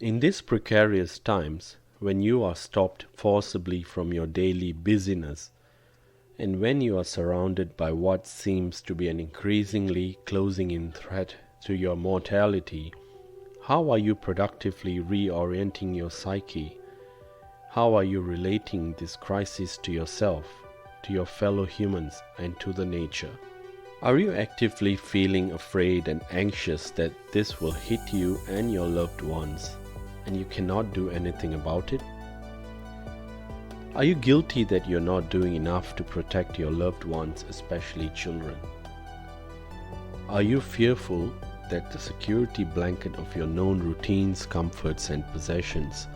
In these precarious times, when you are stopped forcibly from your daily busyness, and when you are surrounded by what seems to be an increasingly closing in threat to your mortality, how are you productively reorienting your psyche? How are you relating this crisis to yourself, to your fellow humans, and to the nature? Are you actively feeling afraid and anxious that this will hit you and your loved ones, and you cannot do anything about it? Are you guilty that you're not doing enough to protect your loved ones, especially children? Are you fearful that the security blanket of your known routines, comforts, and possessions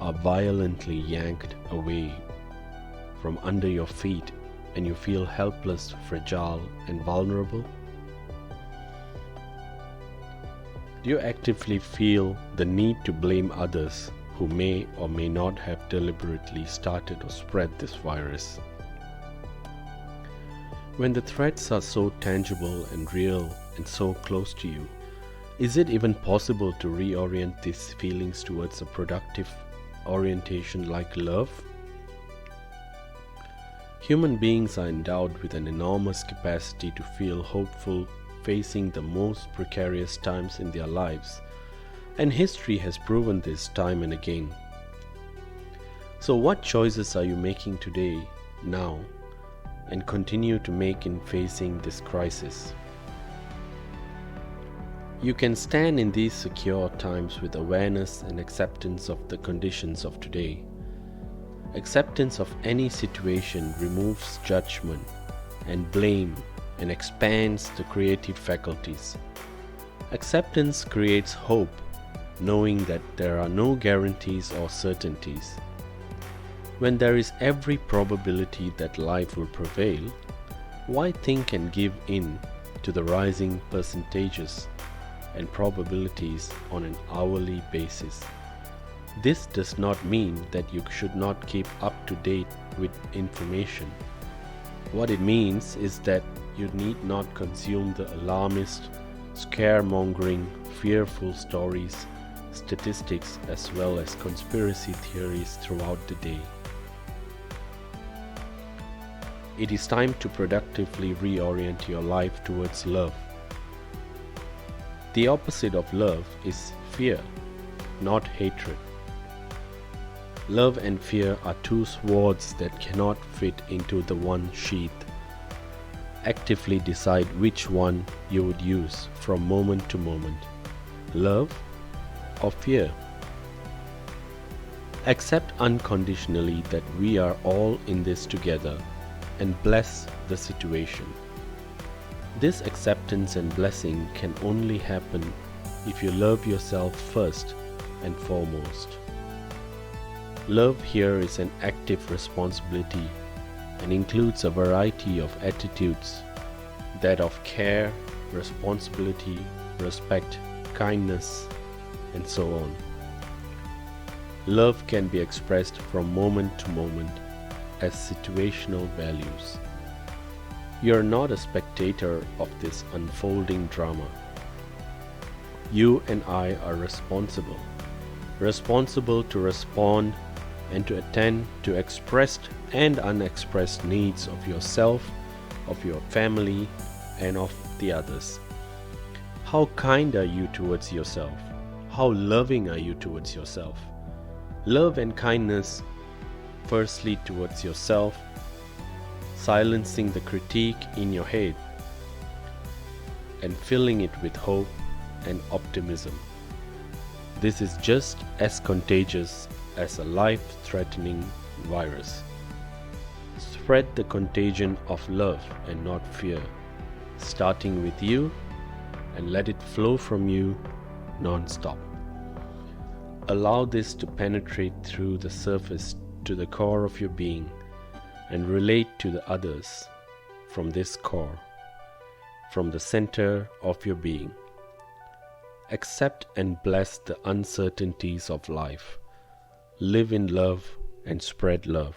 are violently yanked away from under your feet and you feel helpless, fragile, and vulnerable? Do you actively feel the need to blame others who may or may not have deliberately started or spread this virus? When the threats are so tangible and real and so close to you, is it even possible to reorient these feelings towards a productive orientation like love? Human beings are endowed with an enormous capacity to feel hopeful facing the most precarious times in their lives, and history has proven this time and again. So what choices are you making today, now, and continue to make in facing this crisis? You can stand in these secure times with awareness and acceptance of the conditions of today. Acceptance of any situation removes judgment and blame and expands the creative faculties. Acceptance creates hope, knowing that there are no guarantees or certainties. When there is every probability that life will prevail, why think and give in to the rising percentages and probabilities on an hourly basis? This does not mean that you should not keep up to date with information. What it means is that you need not consume the alarmist, scaremongering, fearful stories, statistics, as well as conspiracy theories throughout the day. It is time to productively reorient your life towards love. The opposite of love is fear, not hatred. Love and fear are two swords that cannot fit into the one sheath. Actively decide which one you would use from moment to moment, love or fear. Accept unconditionally that we are all in this together and bless the situation. This acceptance and blessing can only happen if you love yourself first and foremost. Love here is an active responsibility and includes a variety of attitudes, that of care, responsibility, respect, kindness, and so on. Love can be expressed from moment to moment as situational values. You are not a spectator of this unfolding drama. You and I are responsible to respond and to attend to expressed and unexpressed needs of yourself, of your family, and of the others. How kind are you towards yourself? How loving are you towards yourself? Love and kindness, firstly towards yourself, silencing the critique in your head and filling it with hope and optimism. This is just as contagious as a life-threatening virus. Spread the contagion of love and not fear, starting with you, and let it flow from you non-stop. Allow this to penetrate through the surface to the core of your being and relate to the others from this core, from the center of your being. Accept and bless the uncertainties of life. Live in love and spread love.